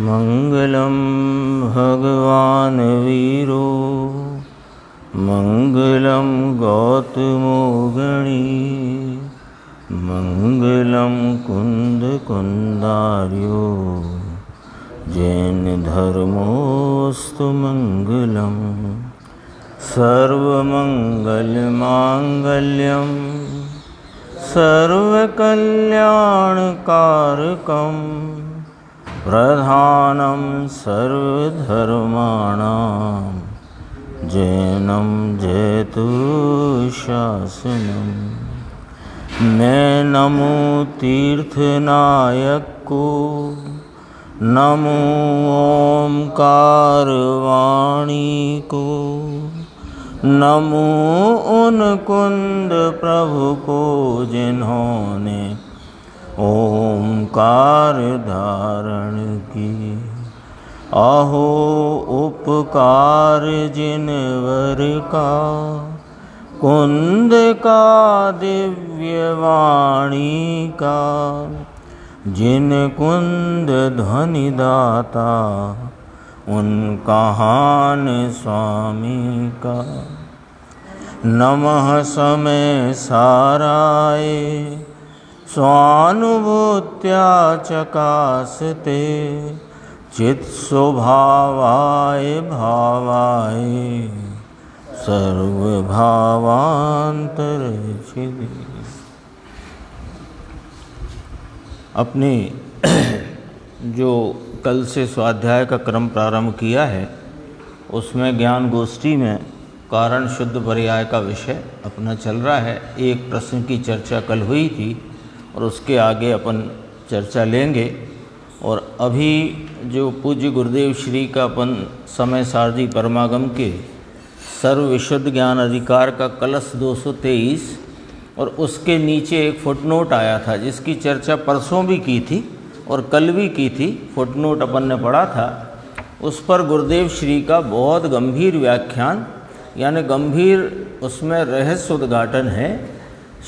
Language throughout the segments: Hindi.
मंगलम भगवान वीरो मंगलम गौतमो गणी मंगलम कुंद कुंदार्यो जैन धर्मोस्तु मंगलम सर्वमंगल मांगल्यम सर्वकल्याणकारकम प्रधानम सर्वधर्माणां जैनम जयतु शासनम। मैं नमो तीर्थनायक को, नमो ओंकार वाणी को, नमो उन कुंद प्रभु को जिन्होंने ओंकार धारण की। अहो उपकार जिनवर का, कुंद का दिव्य वाणी का, जिन कुंद ध्वनि दाता उन कहान स्वामी का। नमः समय साराय स्वानुभूत्या चकासते चित् स्वभावाय भावाय सर्वभावांतरच्छिदे। अपने जो कल से स्वाध्याय का क्रम प्रारंभ किया है उसमें ज्ञान गोष्ठी में कारण शुद्ध पर्याय का विषय अपना चल रहा है। एक प्रश्न की चर्चा कल हुई थी और उसके आगे अपन चर्चा लेंगे। और अभी जो पूज्य गुरुदेव श्री का अपन समय सारजी परमागम के सर्व विशुद्ध ज्ञान अधिकार का कलश 223 और उसके नीचे एक फुटनोट आया था जिसकी चर्चा परसों भी की थी और कल भी की थी। फुटनोट अपन ने पढ़ा था, उस पर गुरुदेव श्री का बहुत गंभीर व्याख्यान यानी गंभीर उसमें रहस्य उद्घाटन है।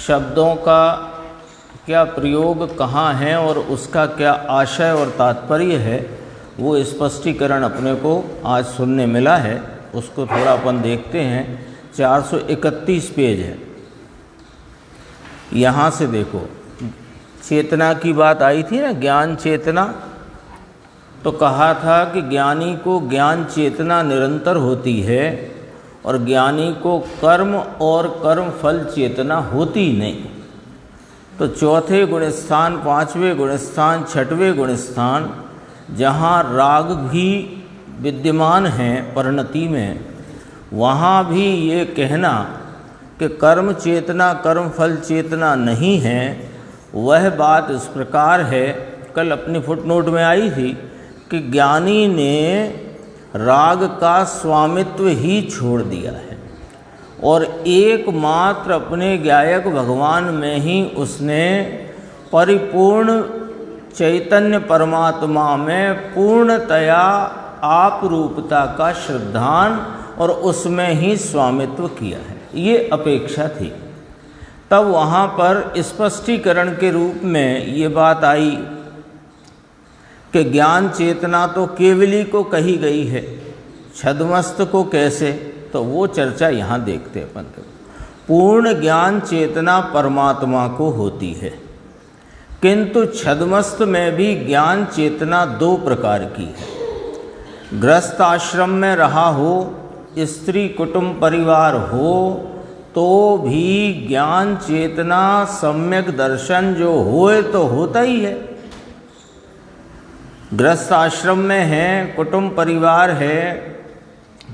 शब्दों का क्या प्रयोग कहाँ है और उसका क्या आशय और तात्पर्य है वो स्पष्टीकरण अपने को आज सुनने मिला है। उसको थोड़ा अपन देखते हैं। 431 पेज है। यहाँ से देखो, चेतना की बात आई थी ना, ज्ञान चेतना। तो कहा था कि ज्ञानी को ज्ञान चेतना निरंतर होती है और ज्ञानी को कर्म और कर्म फल चेतना होती नहीं। तो चौथे गुणस्थान, पांचवें गुणस्थान, छठवें गुणस्थान जहाँ राग भी विद्यमान हैं परिणति में, वहाँ भी ये कहना कि कर्म चेतना कर्म फल चेतना नहीं है, वह बात इस प्रकार है। कल अपनी फुटनोट में आई थी कि ज्ञानी ने राग का स्वामित्व ही छोड़ दिया है और एकमात्र अपने गायक भगवान में ही उसने परिपूर्ण चैतन्य परमात्मा में पूर्णतया आप रूपता का श्रद्धान और उसमें ही स्वामित्व किया है। ये अपेक्षा थी। तब वहाँ पर स्पष्टीकरण के रूप में ये बात आई कि ज्ञान चेतना तो केवली को कही गई है, छद्मस्त को कैसे, तो वो चर्चा यहाँ देखते हैं अपन। पूर्ण ज्ञान चेतना परमात्मा को होती है, किंतु छद्मस्त में भी ज्ञान चेतना दो प्रकार की है। गृहस्थ आश्रम में रहा हो, स्त्री कुटुंब परिवार हो, तो भी ज्ञान चेतना सम्यक दर्शन जो होए तो होता ही है। गृहस्थ आश्रम में है, कुटुंब परिवार है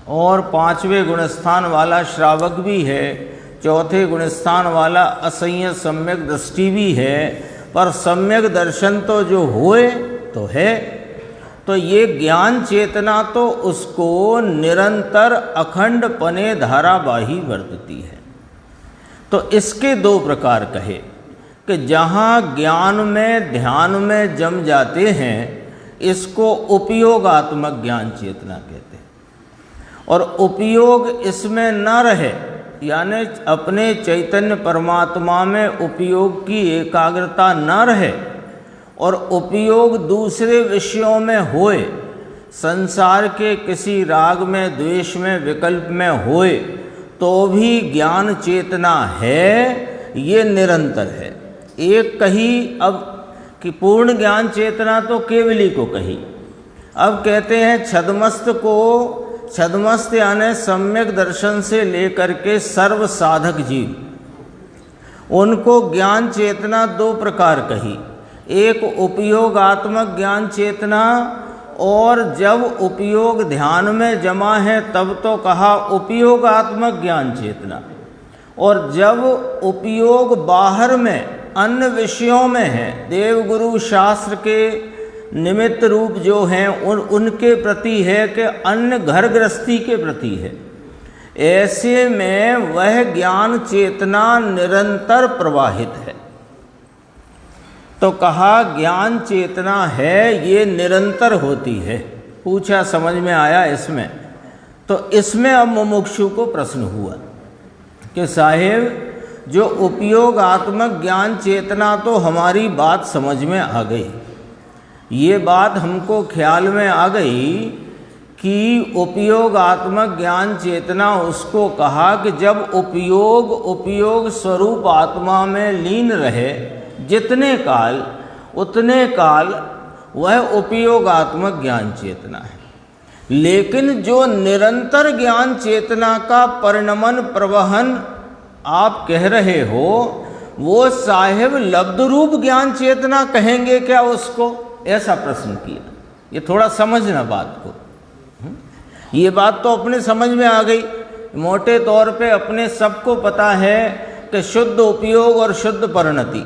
और पांचवें गुणस्थान वाला श्रावक भी है, चौथे गुणस्थान वाला असंयत सम्यक दृष्टि भी है, पर सम्यक दर्शन तो जो होए तो है। तो ये ज्ञान चेतना तो उसको निरंतर अखंड पने धारावाही वर्तती है। तो इसके दो प्रकार कहे कि जहाँ ज्ञान में ध्यान में जम जाते हैं इसको उपयोगात्मक ज्ञान चेतना कहते हैं, और उपयोग इसमें न रहे यानी अपने चैतन्य परमात्मा में उपयोग की एकाग्रता न रहे और उपयोग दूसरे विषयों में होए, संसार के किसी राग में, द्वेष में, विकल्प में होए, तो भी ज्ञान चेतना है, ये निरंतर है। एक कही अब कि पूर्ण ज्ञान चेतना तो केवली को कही। अब कहते हैं छद्मस्त को, छद्मस्त यानी सम्यक दर्शन से लेकर के सर्व साधक जीव, उनको ज्ञान चेतना दो प्रकार कही। एक उपयोगात्मक ज्ञान चेतना, और जब उपयोग ध्यान में जमा है तब तो कहा उपयोगात्मक ज्ञान चेतना, और जब उपयोग बाहर में अन्य विषयों में है, देव गुरु शास्त्र के निमित्त रूप जो हैं उनके प्रति है कि अन्य घर गृहस्थी के प्रति है, ऐसे में वह ज्ञान चेतना निरंतर प्रवाहित है। तो कहा ज्ञान चेतना है, ये निरंतर होती है। पूछा समझ में आया इसमें? तो इसमें अब मुमुक्षु को प्रश्न हुआ कि साहेब जो उपयोगात्मक ज्ञान चेतना तो हमारी बात समझ में आ गई, ये बात हमको ख्याल में आ गई कि उपयोगात्मक ज्ञान चेतना उसको कहा कि जब उपयोग स्वरूप आत्मा में लीन रहे जितने काल, उतने काल वह उपयोगात्मक ज्ञान चेतना है। लेकिन जो निरंतर ज्ञान चेतना का परिणमन प्रवहन आप कह रहे हो, वो साहेब लब्ध रूप ज्ञान चेतना कहेंगे क्या उसको? ऐसा प्रश्न किया। ये थोड़ा समझना बात को। ये बात तो अपने समझ में आ गई। मोटे तौर पे अपने सबको पता है कि शुद्ध उपयोग और शुद्ध परिणति।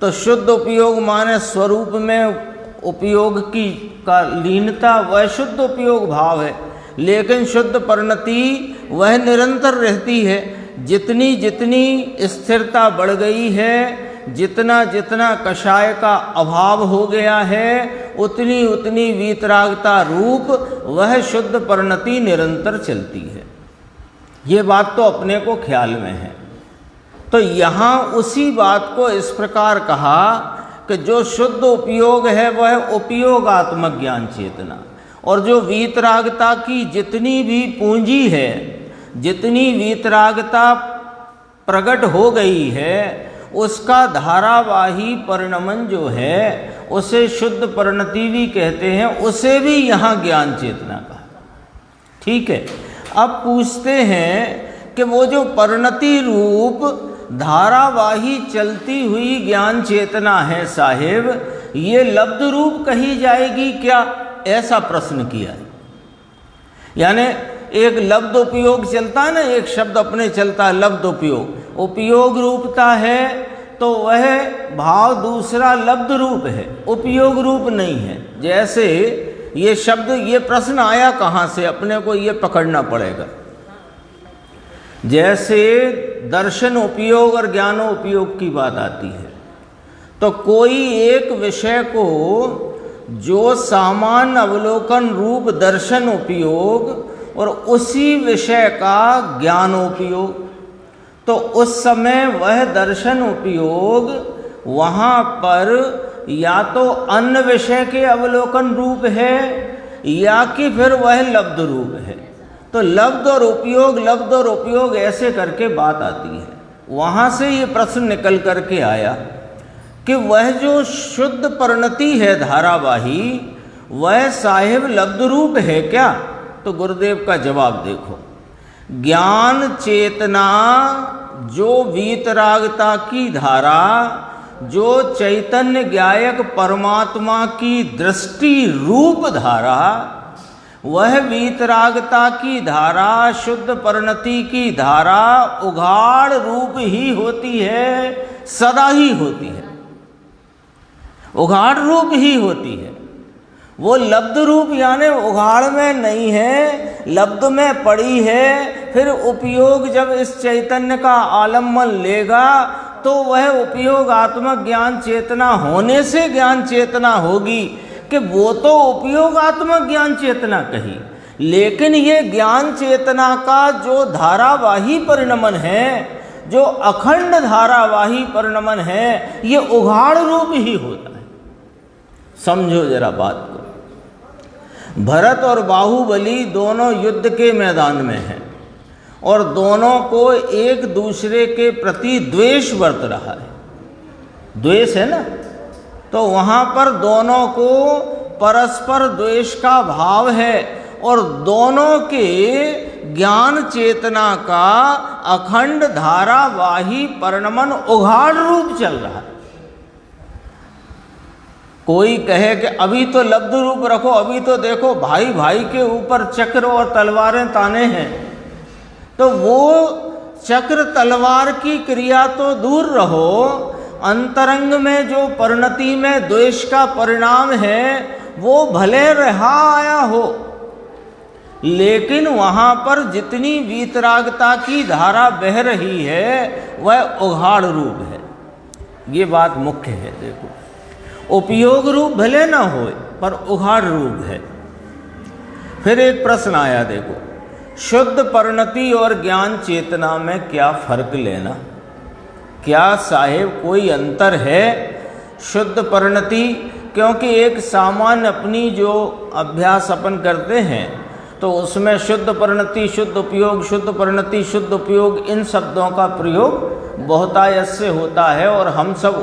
तो शुद्ध उपयोग माने स्वरूप में उपयोग की का लीनता, वह शुद्ध उपयोग भाव है। लेकिन शुद्ध परिणति वह निरंतर रहती है। जितनी जितनी स्थिरता बढ़ गई है, जितना जितना कषाय का अभाव हो गया है, उतनी उतनी वीतरागता रूप वह शुद्ध परिणति निरंतर चलती है। ये बात तो अपने को ख्याल में है। तो यहाँ उसी बात को इस प्रकार कहा कि जो शुद्ध उपयोग है वह उपयोगात्मक ज्ञान चेतना, और जो वीतरागता की जितनी भी पूंजी है, जितनी वीतरागता प्रकट हो गई है, उसका धारावाही परिणमन जो है उसे शुद्ध परिणति भी कहते हैं, उसे भी यहाँ ज्ञान चेतना कहा। ठीक है। अब पूछते हैं कि वो जो परिणति रूप धारावाही चलती हुई ज्ञान चेतना है साहेब, ये लब्ध रूप कही जाएगी क्या? ऐसा प्रश्न किया है। यानी एक लब्ध उपयोग चलता है ना, एक शब्द अपने चलता है लब्ध उपयोग, उपयोग रूपता है, तो वह भाव दूसरा लब्ध रूप है, उपयोग रूप नहीं है। जैसे ये शब्द, ये प्रश्न आया कहाँ से, अपने को ये पकड़ना पड़ेगा। जैसे दर्शन उपयोग और ज्ञानोपयोग की बात आती है, तो कोई एक विषय को जो सामान्य अवलोकन रूप दर्शन उपयोग और उसी विषय का ज्ञानोपयोग, तो उस समय वह दर्शन उपयोग वहाँ पर या तो अन्य विषय के अवलोकन रूप है या कि फिर वह लब्ध रूप है। तो लब्ध और उपयोग ऐसे करके बात आती है। वहाँ से ये प्रश्न निकल करके आया कि वह जो शुद्ध परिणति है धारावाही, वह साहिब लब्ध रूप है क्या? तो गुरुदेव का जवाब देखो। ज्ञान चेतना जो वीतरागता की धारा, जो चैतन्य ज्ञायक परमात्मा की दृष्टि रूप धारा, वह वीतरागता की धारा, शुद्ध परिणति की धारा उघाड़ रूप ही होती है, सदा ही होती है, उघाड़ रूप ही होती है। वो लब्ध रूप यानी उघाड़ में नहीं है, लब्ध में पड़ी है। फिर उपयोग जब इस चैतन्य का आलम्बन लेगा तो वह उपयोगात्मक ज्ञान चेतना होने से ज्ञान चेतना होगी कि वो तो उपयोगात्मक ज्ञान चेतना कही। लेकिन ये ज्ञान चेतना का जो धारावाही परिणमन है, जो अखंड धारावाही परिणमन है, ये उघाड़ रूप ही होता है। समझो जरा बात को। भरत और बाहुबली दोनों युद्ध के मैदान में हैं और दोनों को एक दूसरे के प्रति द्वेष बरत रहा है। द्वेष है ना, तो वहाँ पर दोनों को परस्पर द्वेष का भाव है और दोनों के ज्ञान चेतना का अखंड धारावाही परिणमन उघाड़ रूप चल रहा है। कोई कहे कि अभी तो लब्ध रूप रखो, अभी तो देखो भाई भाई के ऊपर चक्र और तलवारें ताने हैं, तो वो चक्र तलवार की क्रिया तो दूर रहो, अंतरंग में जो परिणति में द्वेष का परिणाम है वो भले रहा आया हो, लेकिन वहाँ पर जितनी वीतरागता की धारा बह रही है वह उघाड़ रूप है। ये बात मुख्य है। देखो, उपयोग रूप भले ना हो पर उघाड़ रूप है। फिर एक प्रश्न आया, देखो, शुद्ध परिणति और ज्ञान चेतना में क्या फर्क लेना? क्या साहेब कोई अंतर है? शुद्ध परिणति, क्योंकि एक सामान्य अपनी जो अभ्यास अपन करते हैं तो उसमें शुद्ध परिणति, शुद्ध उपयोग, शुद्ध परिणति, शुद्ध उपयोग, इन शब्दों का प्रयोग बहुतायत से होता है और हम सब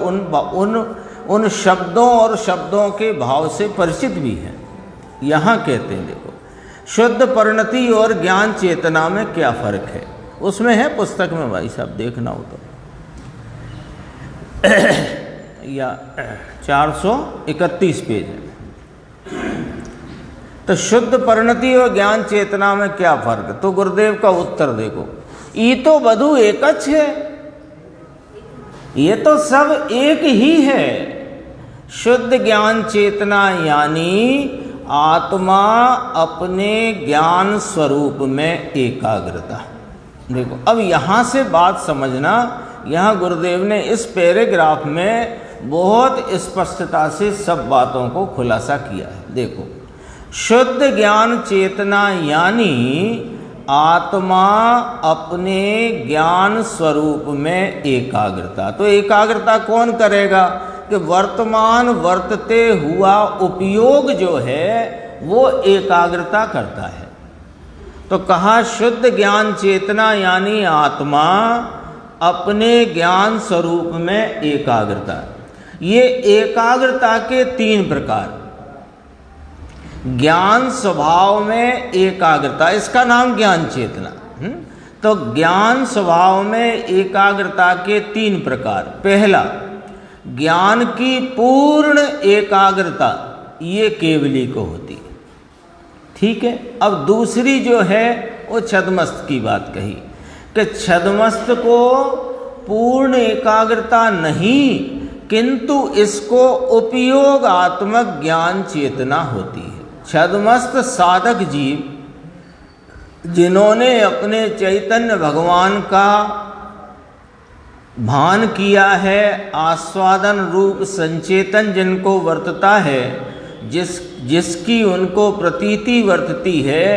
उन शब्दों और शब्दों के भाव से परिचित भी हैं। यहाँ कहते हैं, देखो, शुद्ध परिणति और ज्ञान चेतना में क्या फर्क है? उसमें है पुस्तक में, भाई साहब देखना हो तो, या 431 पेज है। तो शुद्ध परिणति और ज्ञान चेतना में क्या फर्क? तो गुरुदेव का उत्तर देखो, ई तो बधु एकच है, ये तो सब एक ही है। शुद्ध ज्ञान चेतना यानी आत्मा अपने ज्ञान स्वरूप में एकाग्रता। देखो, अब यहाँ से बात समझना, यहाँ गुरुदेव ने इस पैराग्राफ में बहुत स्पष्टता से सब बातों को खुलासा किया है। देखो, शुद्ध ज्ञान चेतना यानी आत्मा अपने ज्ञान स्वरूप में एकाग्रता। तो एकाग्रता कौन करेगा? कि वर्तमान वर्तते हुआ उपयोग जो है वो एकाग्रता करता है। तो कहा शुद्ध ज्ञान चेतना यानी आत्मा अपने ज्ञान स्वरूप में एकाग्रता। ये एकाग्रता के 3 प्रकार। ज्ञान स्वभाव में एकाग्रता, इसका नाम ज्ञान चेतना। तो ज्ञान स्वभाव में एकाग्रता के 3 प्रकार। पहला, ज्ञान की पूर्ण एकाग्रता, ये केवली को होती है। ठीक है। अब दूसरी जो है वो छद्मस्त की बात कही कि छद्मस्त को पूर्ण एकाग्रता नहीं, किंतु इसको उपयोगात्मक ज्ञान चेतना होती है। छद्मस्त साधक जीव जिन्होंने अपने चैतन्य भगवान का भान किया है, आस्वादन रूप संचेतन जिनको वर्तता है, जिसकी उनको प्रतीति वर्तती है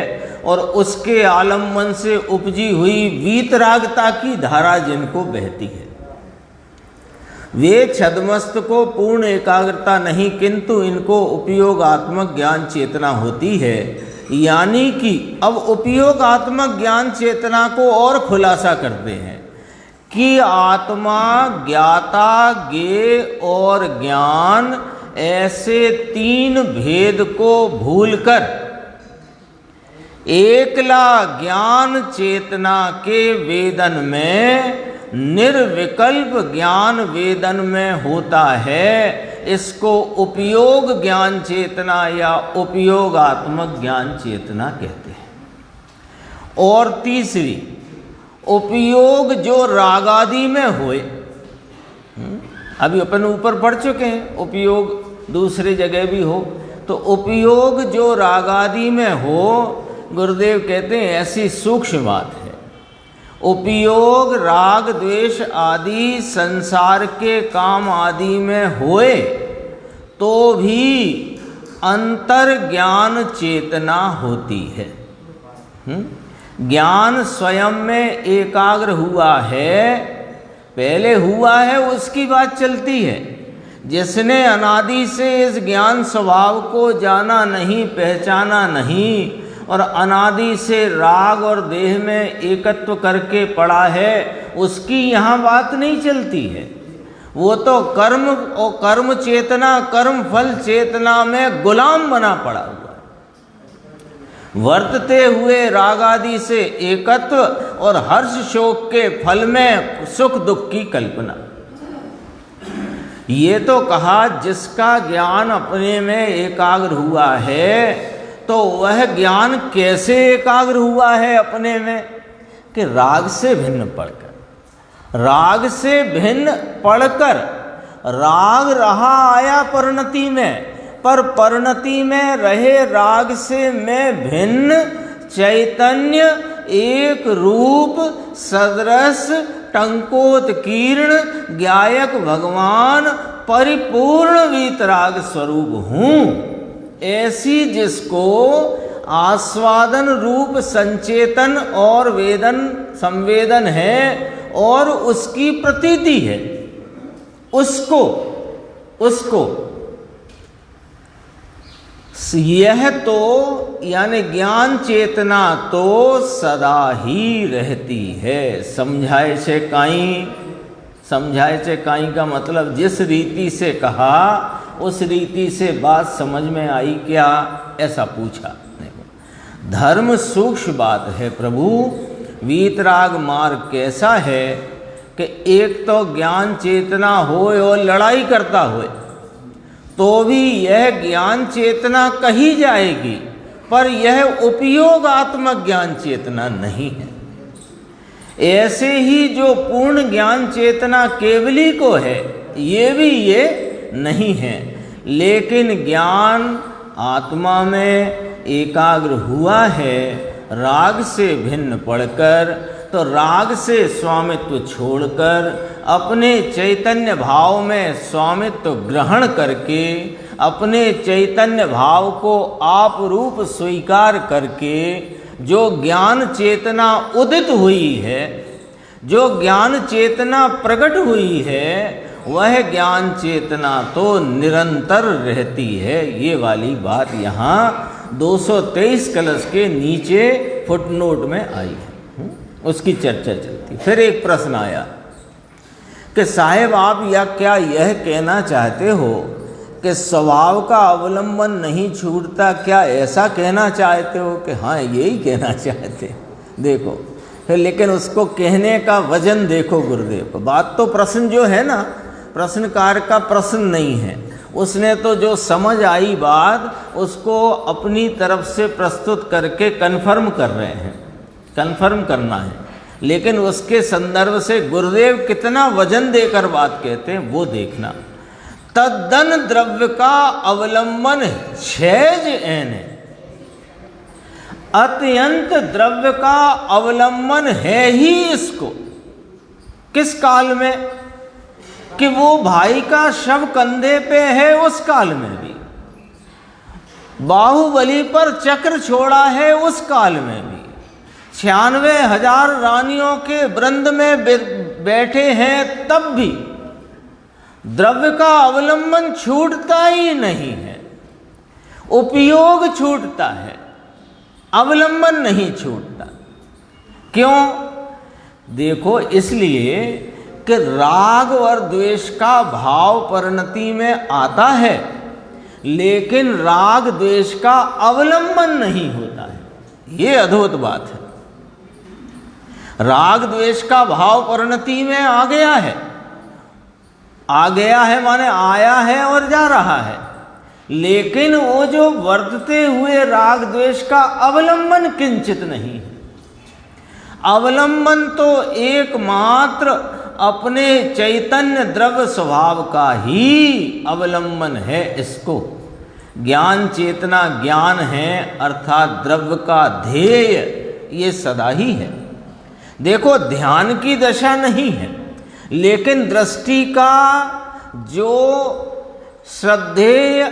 और उसके आलम्बन से उपजी हुई वीतरागता की धारा जिनको बहती है, वे छद्मस्त को पूर्ण एकाग्रता नहीं, किंतु इनको उपयोगात्मक ज्ञान चेतना होती है। यानी कि अब उपयोगात्मक ज्ञान चेतना को और खुलासा करते हैं कि आत्मा, ज्ञाता, ज्ञेय और ज्ञान ऐसे 3 भेद को भूलकर एकला ज्ञान चेतना के वेदन में, निर्विकल्प ज्ञान वेदन में होता है। इसको उपयोग ज्ञान चेतना या उपयोगात्मक ज्ञान चेतना कहते हैं। और तीसरी, उपयोग जो रागादि में होए, अभी अपन ऊपर पढ़ चुके हैं, उपयोग दूसरी जगह भी हो, तो उपयोग जो रागादि में हो, गुरुदेव कहते हैं ऐसी सूक्ष्म बात है। उपयोग राग द्वेष आदि संसार के काम आदि में होए तो भी अंतर ज्ञान चेतना होती है। ज्ञान स्वयं में एकाग्र हुआ है, पहले हुआ है उसकी बात चलती है। जिसने अनादि से इस ज्ञान स्वभाव को जाना नहीं, पहचाना नहीं, और अनादि से राग और देह में एकत्व करके पड़ा है, उसकी यहाँ बात नहीं चलती है। वो तो कर्म और कर्म चेतना, कर्म फल चेतना में गुलाम बना पड़ा हुआ, वर्तते हुए राग आदि से एकत्व और हर्ष शोक के फल में सुख दुख की कल्पना। ये तो कहा जिसका ज्ञान अपने में एकाग्र हुआ है, तो वह ज्ञान कैसे एकाग्र हुआ है अपने में? कि राग से भिन्न पढ़कर, राग से भिन्न पढ़कर। राग रहा आया परिणति में, पर परिणति में रहे राग से मैं भिन्न चैतन्य एक रूप सदृश टंकोत्कीर्ण ज्ञायक भगवान परिपूर्ण वीतराग स्वरूप हूँ। ऐसी जिसको आस्वादन रूप संचेतन और वेदन संवेदन है और उसकी प्रतीति है, उसको यह तो यानी ज्ञान चेतना तो सदा ही रहती है। समझाए से काई का मतलब जिस रीति से कहा उस रीति से बात समझ में आई क्या, ऐसा पूछा। धर्म सूक्ष्म बात है प्रभु। वीतराग मार्ग कैसा है कि एक तो ज्ञान चेतना होए और लड़ाई करता होए तो भी यह ज्ञान चेतना कही जाएगी, पर यह उपयोगात्मक ज्ञान चेतना नहीं है। ऐसे ही जो पूर्ण ज्ञान चेतना केवली को है, ये नहीं है। लेकिन ज्ञान आत्मा में एकाग्र हुआ है राग से भिन्न पढ़कर, तो राग से स्वामित्व छोड़कर अपने चैतन्य भाव में स्वामित्व ग्रहण करके, अपने चैतन्य भाव को आप रूप स्वीकार करके जो ज्ञान चेतना उदित हुई है, जो ज्ञान चेतना प्रकट हुई है, वह ज्ञान चेतना तो निरंतर रहती है। ये वाली बात यहाँ 223 कलश के नीचे फुटनोट में आई है, उसकी चर्चा चलती। फिर एक प्रश्न आया कि साहेब आप यह कहना चाहते हो कि स्वभाव का अवलंबन नहीं छूटता, क्या ऐसा कहना चाहते हो? कि हाँ, यही कहना चाहते। देखो फिर, लेकिन उसको कहने का वजन देखो गुरुदेव को। बात तो प्रश्न जो है ना, प्रश्नकार का प्रश्न नहीं है, उसने तो जो समझ आई बात उसको अपनी तरफ से प्रस्तुत करके कन्फर्म कर रहे हैं, कन्फर्म करना है। लेकिन उसके संदर्भ से गुरुदेव कितना वजन देकर बात कहते हैं वो देखना। तद्दन द्रव्य का अवलंबन छैज एन, अत्यंत द्रव्य का अवलंबन है ही इसको। किस काल में? कि वो भाई का शव कंधे पे है, उस काल में भी। बाहुबली पर चक्र छोड़ा है, उस काल में भी। 96,000 रानियों के वृंद में बैठे हैं, तब भी द्रव्य का अवलंबन छूटता ही नहीं है। उपयोग छूटता है, अवलंबन नहीं छूटता। क्यों? देखो, इसलिए कि राग और द्वेष का भाव परिणति में आता है, लेकिन राग द्वेष का अवलंबन नहीं होता है। ये अद्भुत बात है। राग द्वेष का भाव परिणति में आ गया है, माने आया है और जा रहा है, लेकिन वो जो वर्तते हुए राग द्वेष का अवलंबन किंचित नहीं है। अवलंबन तो एकमात्र अपने चैतन्य द्रव्य स्वभाव का ही अवलंबन है। इसको ज्ञान चेतना ज्ञान है, अर्थात द्रव्य का ध्येय ये सदा ही है। देखो, ध्यान की दशा नहीं है, लेकिन दृष्टि का जो श्रद्धेय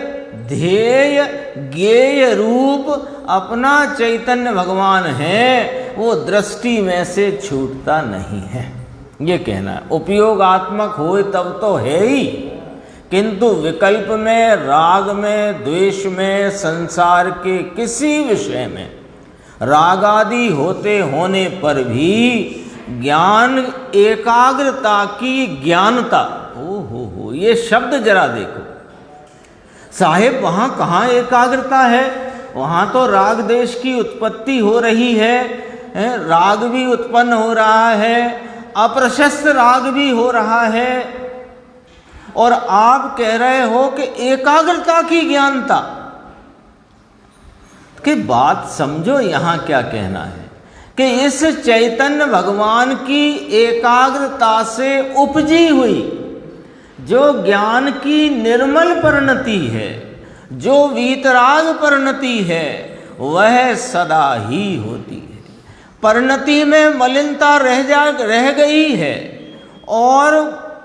ध्येय ज्ञेय रूप अपना चैतन्य भगवान है, वो दृष्टि में से छूटता नहीं है, ये कहना है। उपयोगात्मक हो तब तो है ही, किंतु विकल्प में, राग में, द्वेष में, संसार के किसी विषय में रागादि होते होने पर भी ज्ञान एकाग्रता की ज्ञानता, ओ हो, ये शब्द जरा देखो साहेब, वहाँ कहाँ एकाग्रता है? वहाँ तो राग देश की उत्पत्ति हो रही है, राग भी उत्पन्न हो रहा है, अप्रशस्त राग भी हो रहा है, और आप कह रहे हो कि एकाग्रता की ज्ञानता की बात समझो। यहाँ क्या कहना है कि इस चैतन्य भगवान की एकाग्रता से उपजी हुई जो ज्ञान की निर्मल परिणति है, जो वीतराग परिणति है, वह सदा ही होती है। परिणति में मलिनता रह गई है, और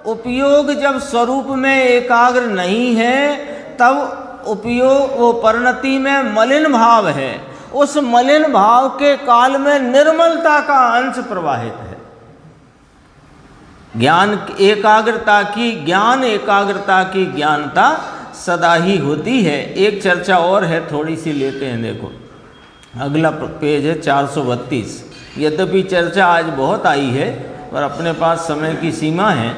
उपयोग जब स्वरूप में एकाग्र नहीं है तब उपयोग वो परिणति में मलिन भाव है, उस मलिन भाव के काल में निर्मलता का अंश प्रवाहित है। ज्ञान एकाग्रता की ज्ञानता सदा ही होती है। एक चर्चा और है, थोड़ी सी लेते हैं, देखो अगला पेज है 432। यद्यपि चर्चा आज बहुत आई है पर अपने पास समय की सीमा है,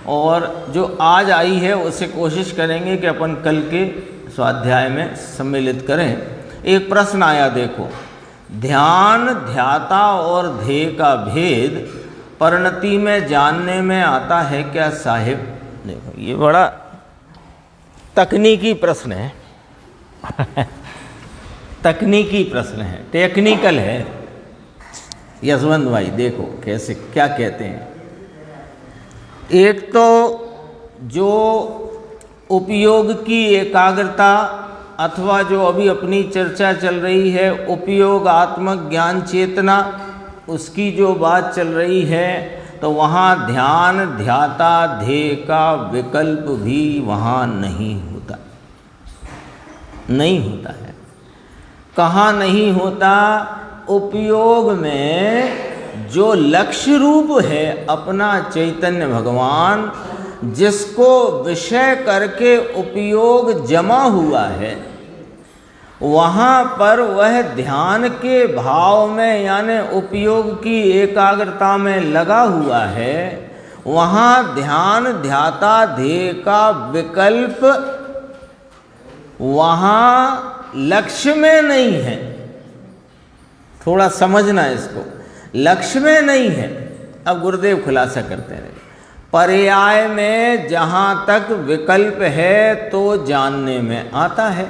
और जो आज आई है उसे कोशिश करेंगे कि अपन कल के स्वाध्याय में सम्मिलित करें। एक प्रश्न आया, देखो, ध्यान, ध्याता और ध्येय का भेद परिणति में जानने में आता है क्या साहिब? देखो ये बड़ा तकनीकी प्रश्न है तकनीकी प्रश्न है, टेक्निकल है। यशवंत भाई देखो कैसे क्या कहते हैं। एक तो जो उपयोग की एकाग्रता, अथवा जो अभी अपनी चर्चा चल रही है उपयोगात्मक ज्ञान चेतना, उसकी जो बात चल रही है, तो वहाँ ध्यान, ध्याता, ध्येय का विकल्प भी वहाँ नहीं होता है। कहाँ नहीं होता? उपयोग में जो लक्ष्य रूप है अपना चैतन्य भगवान, जिसको विषय करके उपयोग जमा हुआ है, वहाँ पर वह ध्यान के भाव में यानी उपयोग की एकाग्रता में लगा हुआ है। वहाँ ध्यान, ध्याता, ध्येय का विकल्प वहाँ लक्ष्य में नहीं है। थोड़ा समझना इसको, लक्ष्य में नहीं है। अब गुरुदेव खुलासा करते हैं, पर्याय में जहाँ तक विकल्प है तो जानने में आता है।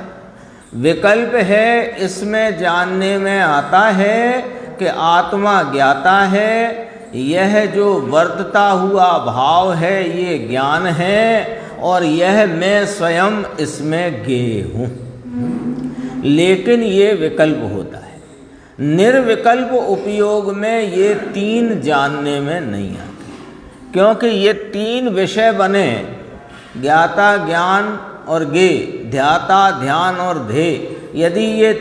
विकल्प है, इसमें जानने में आता है कि आत्मा ज्ञाता है, यह जो वर्तता हुआ भाव है ये ज्ञान है, और यह मैं स्वयं इसमें ज्ञेय हूँ। लेकिन ये विकल्प होता है। निर्विकल्प उपयोग में ये तीन जानने में नहीं आते, क्योंकि ये तीन विषय बने, ज्ञाता, ज्ञान और ज्ञेय, ध्याता, ध्यान और ध्येय। यदि ये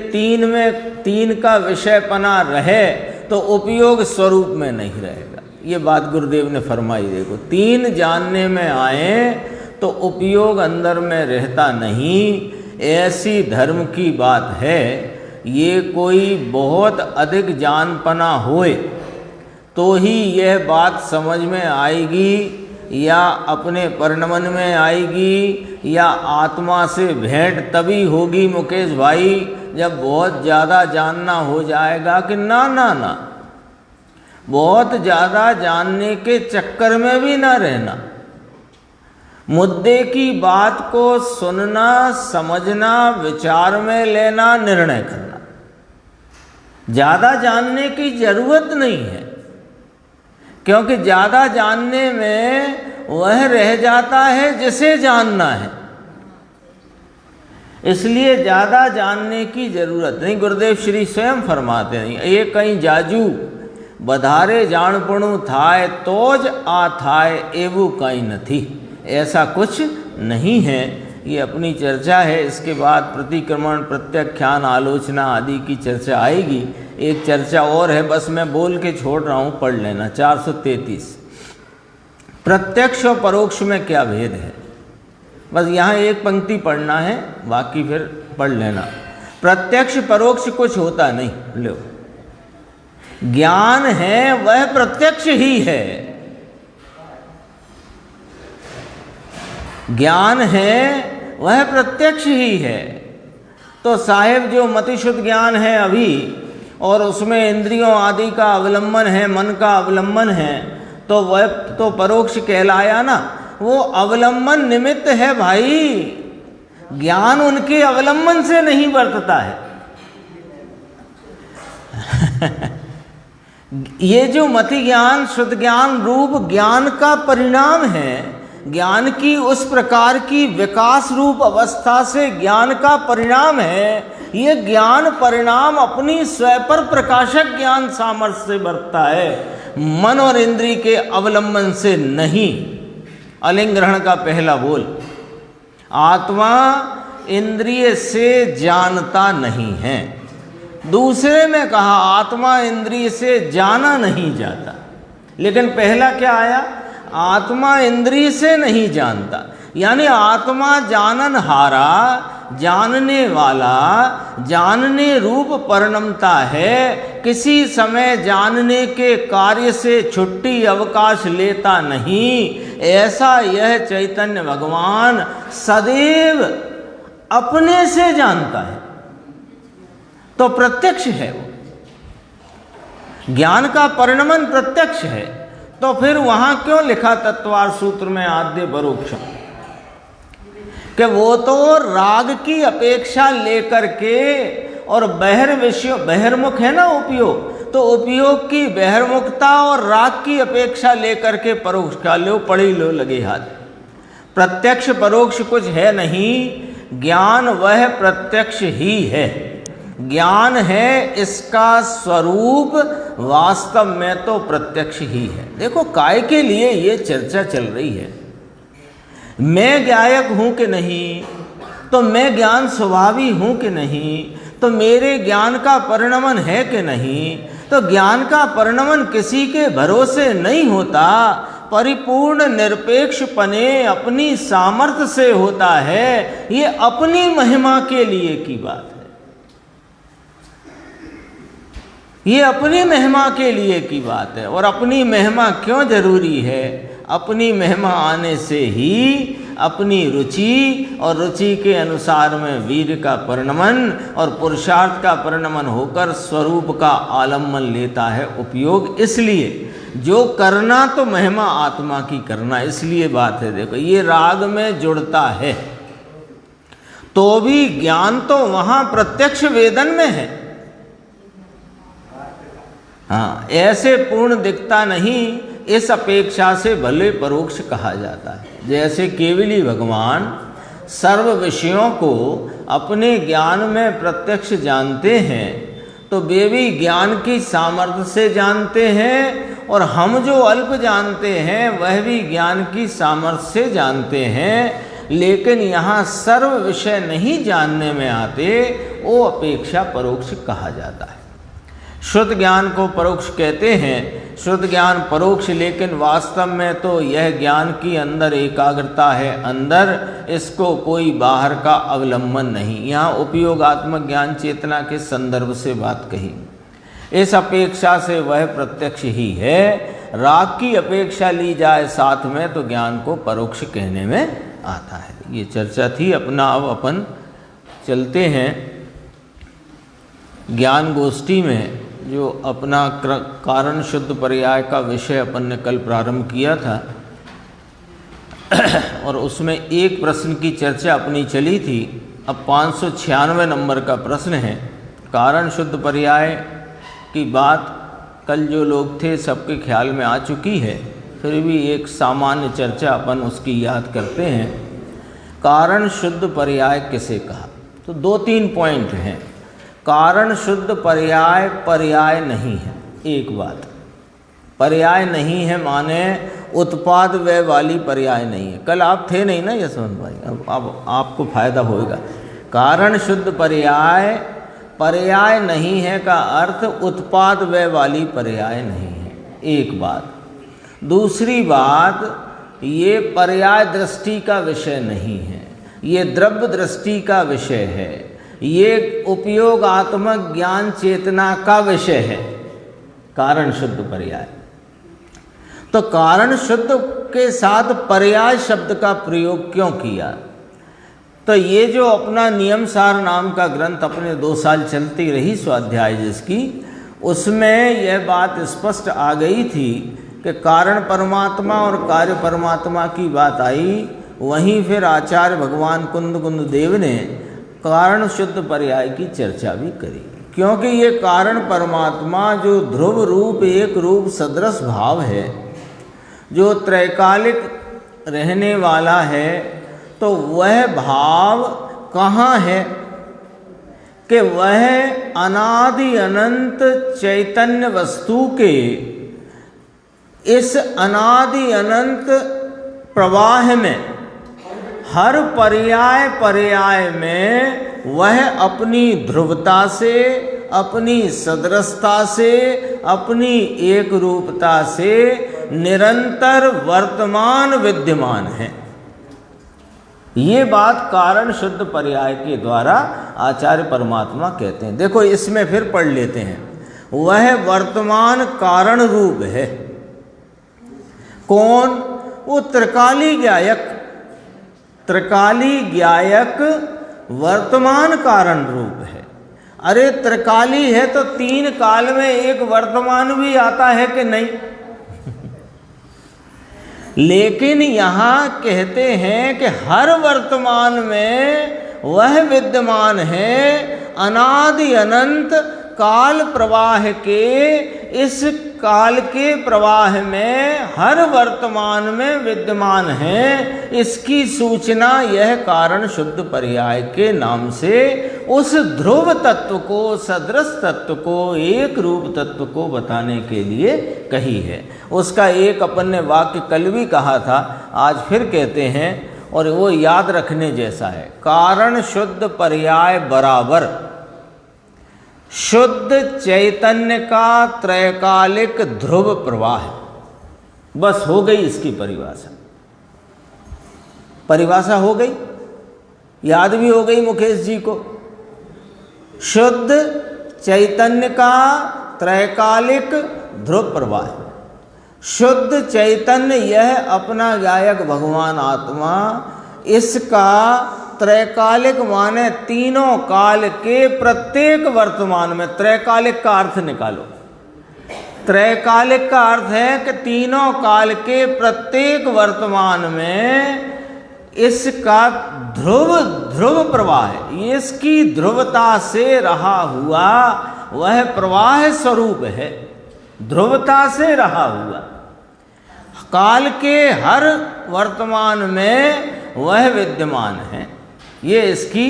तीन का विषयपना रहे तो उपयोग स्वरूप में नहीं रहेगा। ये बात गुरुदेव ने फरमाई। देखो, तीन जानने में आए तो उपयोग अंदर में रहता नहीं, ऐसी धर्म की बात है। ये कोई बहुत अधिक जानपना होए तो ही यह बात समझ में आएगी, या अपने परिणमन में आएगी, या आत्मा से भेंट तभी होगी मुकेश भाई जब बहुत ज़्यादा जानना हो जाएगा। कि ना ना ना, बहुत ज़्यादा जानने के चक्कर में भी ना रहना। मुद्दे की बात को सुनना, समझना, विचार में लेना, निर्णय करना। ज़्यादा जानने की ज़रूरत नहीं है, क्योंकि ज़्यादा जानने में वह रह जाता है जिसे जानना है। इसलिए ज़्यादा जानने की ज़रूरत नहीं। गुरुदेव श्री स्वयं फरमाते नहीं, ये कहीं जाजू बधारे जाणपणु थाय तोज आ थाय एवं कहीं न थी। ऐसा कुछ नहीं है। ये अपनी चर्चा है। इसके बाद प्रतिक्रमण, प्रत्याख्यान, आलोचना आदि की चर्चा आएगी। एक चर्चा और है, बस मैं बोल के छोड़ रहा हूँ, पढ़ लेना। 433 प्रत्यक्ष और परोक्ष में क्या भेद है, बस यहाँ एक पंक्ति पढ़ना है, बाकी फिर पढ़ लेना। प्रत्यक्ष परोक्ष कुछ होता नहीं, लो ज्ञान है वह प्रत्यक्ष ही है, ज्ञान है वह प्रत्यक्ष ही है। तो साहेब जो मतिशुद्ध ज्ञान है अभी, और उसमें इंद्रियों आदि का अवलंबन है, मन का अवलंबन है, तो वह तो परोक्ष कहलाया ना। वो अवलंबन निमित्त है भाई, ज्ञान उनके अवलंबन से नहीं बरतता है। ये जो मति ज्ञान, शुद्ध ज्ञान रूप ज्ञान का परिणाम है, ज्ञान की उस प्रकार की विकास रूप अवस्था से ज्ञान का परिणाम है। ये ज्ञान परिणाम अपनी स्वयं पर प्रकाशक ज्ञान सामर्थ्य से बरतता है, मन और इंद्रिय के अवलंबन से नहीं। अलिंग ग्रहण का पहला बोल, आत्मा इंद्रिय से जानता नहीं है। दूसरे में कहा आत्मा इंद्रिय से जाना नहीं जाता, लेकिन पहला क्या आया, आत्मा इंद्रिय से नहीं जानता। यानी आत्मा जाननहारा, जानने वाला, जानने रूप परिणमता है। किसी समय जानने के कार्य से छुट्टी अवकाश लेता नहीं। ऐसा यह चैतन्य भगवान सदैव अपने से जानता है, तो प्रत्यक्ष है वो। ज्ञान का परिणमन प्रत्यक्ष है, तो फिर वहां क्यों लिखा तत्वार सूत्र में आद्य परोक्षम, कि वो तो राग की अपेक्षा लेकर के, और बहिर्मुख है ना उपयोग, तो उपयोग की बहिर्मुखता और राग की अपेक्षा लेकर के परोक्ष का लो, पढ़ी लो लगे हाथ। प्रत्यक्ष परोक्ष कुछ है नहीं, ज्ञान वह प्रत्यक्ष ही है। ज्ञान है इसका स्वरूप, वास्तव में तो प्रत्यक्ष ही है। देखो काय के लिए ये चर्चा चल रही है, मैं ज्ञायक हूं कि नहीं, तो मैं ज्ञान स्वभावी हूं कि नहीं, तो मेरे ज्ञान का परिणमन है कि नहीं। तो ज्ञान का परिणमन किसी के भरोसे नहीं होता, परिपूर्ण निरपेक्ष पने अपनी सामर्थ्य से होता है। ये अपनी महिमा के लिए की बात है, ये अपनी महिमा के लिए की बात है। और अपनी महिमा क्यों जरूरी है, अपनी महिमा आने से ही अपनी रुचि और रुचि के अनुसार में वीर का परिणमन और पुरुषार्थ का परिणमन होकर स्वरूप का आलम्बन लेता है उपयोग। इसलिए जो करना तो महिमा आत्मा की करना, इसलिए बात है। देखो ये राग में जुड़ता है, तो भी ज्ञान तो वहां प्रत्यक्ष वेदन में है। हाँ, ऐसे पूर्ण दिखता नहीं, इस अपेक्षा से भले परोक्ष कहा जाता है। जैसे केवली भगवान सर्व विषयों को अपने ज्ञान में प्रत्यक्ष जानते हैं, तो वे भी ज्ञान की सामर्थ्य से जानते हैं, और हम जो अल्प जानते हैं वह भी ज्ञान की सामर्थ्य से जानते हैं। लेकिन यहाँ सर्व विषय नहीं जानने में आते, वो अपेक्षा परोक्ष कहा जाता है। शुद्ध ज्ञान को परोक्ष कहते हैं, शुद्ध ज्ञान परोक्ष, लेकिन वास्तव में तो यह ज्ञान की अंदर एकाग्रता है, अंदर इसको कोई बाहर का अवलंबन नहीं। यहाँ उपयोगात्मक ज्ञान चेतना के संदर्भ से बात कही। इस अपेक्षा से वह प्रत्यक्ष ही है। राग की अपेक्षा ली जाए साथ में, तो ज्ञान को परोक्ष कहने में आता है। ये चर्चा थी अपना। अब अपन चलते हैं ज्ञान गोष्ठी में, जो अपना कारण शुद्ध पर्याय का विषय अपन ने कल प्रारंभ किया था, और उसमें एक प्रश्न की चर्चा अपनी चली थी। अब 596 नंबर का प्रश्न है। कारण शुद्ध पर्याय की बात कल जो लोग थे सबके ख्याल में आ चुकी है, फिर भी एक सामान्य चर्चा अपन उसकी याद करते हैं। कारण शुद्ध पर्याय किसे कहा, तो 2-3 पॉइंट हैं। कारण शुद्ध पर्याय पर्याय नहीं है, एक बात। पर्याय नहीं है माने उत्पाद व्यय वाली पर्याय नहीं है। कल आप थे नहीं ना यशवंत भाई, अब आपको फायदा होगा। कारण शुद्ध पर्याय पर्याय नहीं है का अर्थ उत्पाद व्यय वाली पर्याय नहीं है, एक बात। दूसरी बात, ये पर्याय दृष्टि का विषय नहीं है, ये द्रव्य दृष्टि का विषय है, ये उपयोगात्मक ज्ञान चेतना का विषय है कारण शुद्ध पर्याय। तो कारण शुद्ध के साथ पर्याय शब्द का प्रयोग क्यों किया? तो ये जो अपना नियम सार नाम का ग्रंथ अपने 2 साल चलती रही स्वाध्याय जिसकी, उसमें यह बात स्पष्ट आ गई थी कि कारण परमात्मा और कार्य परमात्मा की बात आई। वहीं फिर आचार्य भगवान कुंद देव ने कारण शुद्ध पर्याय की चर्चा भी करी, क्योंकि ये कारण परमात्मा जो ध्रुव रूप एक रूप सदृश भाव है, जो त्रैकालिक रहने वाला है, तो वह भाव कहाँ है कि वह अनादि अनंत चैतन्य वस्तु के इस अनादि अनंत प्रवाह में हर पर्याय पर्याय में वह अपनी ध्रुवता से, अपनी सदृशता से, अपनी एक रूपता से निरंतर वर्तमान विद्यमान है। ये बात कारण शुद्ध पर्याय के द्वारा आचार्य परमात्मा कहते हैं। देखो इसमें फिर पढ़ लेते हैं, वह वर्तमान कारण रूप है। कौन? वो त्रिकाली ज्ञायक, त्रिकाली ज्ञायक वर्तमान कारण रूप है। अरे त्रिकाली है तो 3 काल में एक वर्तमान भी आता है कि नहीं? लेकिन यहाँ कहते हैं कि हर वर्तमान में वह विद्यमान है, अनादि अनंत काल प्रवाह के इस काल के प्रवाह में हर वर्तमान में विद्यमान है। इसकी सूचना यह कारण शुद्ध पर्याय के नाम से उस ध्रुव तत्व को, सदृश तत्व को, एक रूप तत्व को बताने के लिए कही है। उसका एक अपन ने वाक्य कल भी कहा था, आज फिर कहते हैं, और वो याद रखने जैसा है। कारण शुद्ध पर्याय बराबर शुद्ध चैतन्य का त्रैकालिक ध्रुव प्रवाह। बस हो गई इसकी परिभाषा, परिभाषा हो गई, याद भी हो गई मुकेश जी को। शुद्ध चैतन्य का त्रैकालिक ध्रुव प्रवाह। शुद्ध चैतन्य यह अपना गायक भगवान आत्मा, इसका त्रैकालिक माने तीनों काल के प्रत्येक वर्तमान में, त्रैकालिक का अर्थ निकालो। त्रैकालिक का अर्थ है कि तीनों काल के प्रत्येक वर्तमान में इसका ध्रुव प्रवाह है। इसकी ध्रुवता से रहा हुआ वह प्रवाह स्वरूप है, ध्रुवता से रहा हुआ। काल के हर वर्तमान में वह विद्यमान है। ये इसकी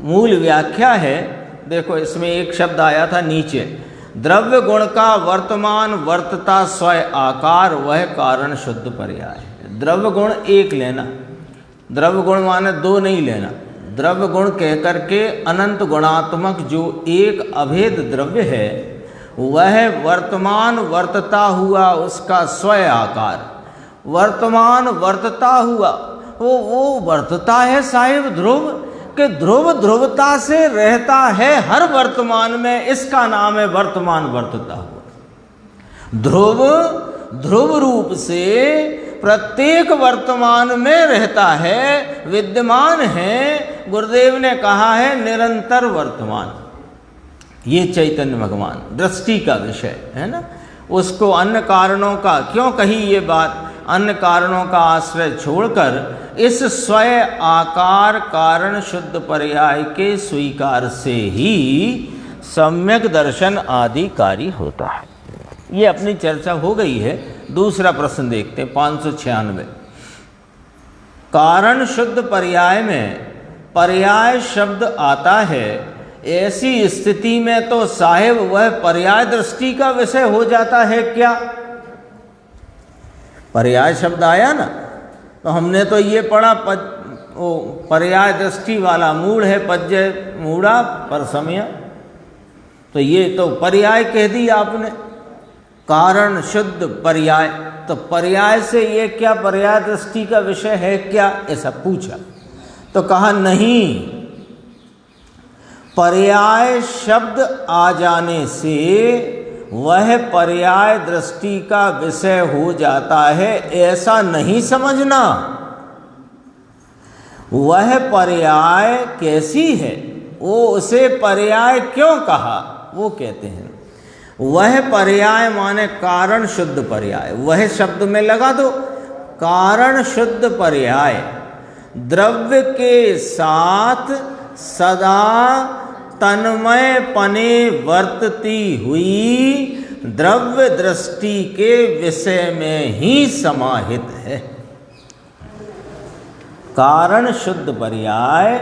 मूल व्याख्या है। देखो इसमें एक शब्द आया था नीचे, द्रव्य गुण का वर्तमान वर्तता स्वयं आकार, वह कारण शुद्ध पर्याय है। द्रव्य गुण एक लेना, द्रव्य गुण माने 2 नहीं लेना। द्रव्य गुण कहकर के अनंत गुणात्मक जो एक अभेद द्रव्य है, वह वर्तमान वर्तता हुआ उसका स्वयं आकार, वर्तमान वर्तता हुआ वो वर्तता है साहिब ध्रुव के ध्रुव ध्रुवता से रहता है हर वर्तमान में, इसका नाम है वर्तमान वर्तता हुआ। ध्रुव ध्रुव रूप से प्रत्येक वर्तमान में रहता है, विद्यमान है। गुरुदेव ने कहा है निरंतर वर्तमान। ये चैतन्य भगवान दृष्टि का विषय है ना। उसको अन्य कारणों का क्यों कही ये बात, अन्य कारणों का आश्रय छोड़कर इस स्वयं आकार कारण शुद्ध पर्याय के स्वीकार से ही सम्यक दर्शन आदि कार्य होता है। ये अपनी चर्चा हो गई है। दूसरा प्रश्न देखते हैं 596। कारण शुद्ध पर्याय में पर्याय शब्द आता है, ऐसी स्थिति में तो साहिब वह पर्याय दृष्टि का विषय हो जाता है क्या? पर्याय शब्द आया ना, तो हमने तो ये पढ़ा वो पर्याय दृष्टि वाला मूढ़ है, पज्य मूढ़ा पर समय, तो ये तो पर्याय कह दी आपने, कारण शुद्ध पर्याय। तो पर्याय से ये क्या पर्याय दृष्टि का विषय है क्या, ऐसा पूछा तो कहा नहीं, पर्याय शब्द आ जाने से वह पर्याय दृष्टि का विषय हो जाता है, ऐसा नहीं समझना। वह पर्याय कैसी है, वो उसे पर्याय क्यों कहा, वो कहते हैं वह पर्याय माने कारण शुद्ध पर्याय, वह शब्द में लगा दो, कारण शुद्ध पर्याय द्रव्य के साथ सदा तन्मय पने वर्तती हुई द्रव्य दृष्टि के विषय में ही समाहित है। कारण शुद्ध पर्याय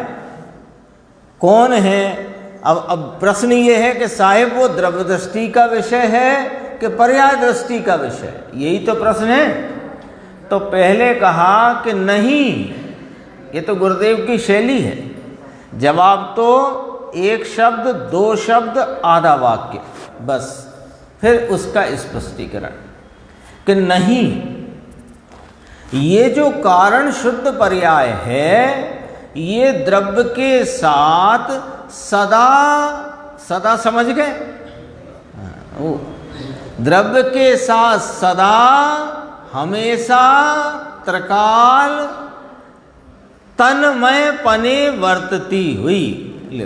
कौन है? अब प्रश्न ये है कि साहिब वो द्रव्य दृष्टि का विषय है कि पर्याय दृष्टि का विषय, यही तो प्रश्न है। तो पहले कहा कि नहीं, ये तो गुरुदेव की शैली है, जवाब तो एक शब्द, दो शब्द, आधा वाक्य, बस, फिर उसका स्पष्टीकरण कि नहीं, ये जो कारण शुद्ध पर्याय है ये द्रव्य के साथ सदा, सदा समझ गए, द्रव्य के साथ सदा, हमेशा, त्रिकाल, तन्मय पने वर्तती हुई। ले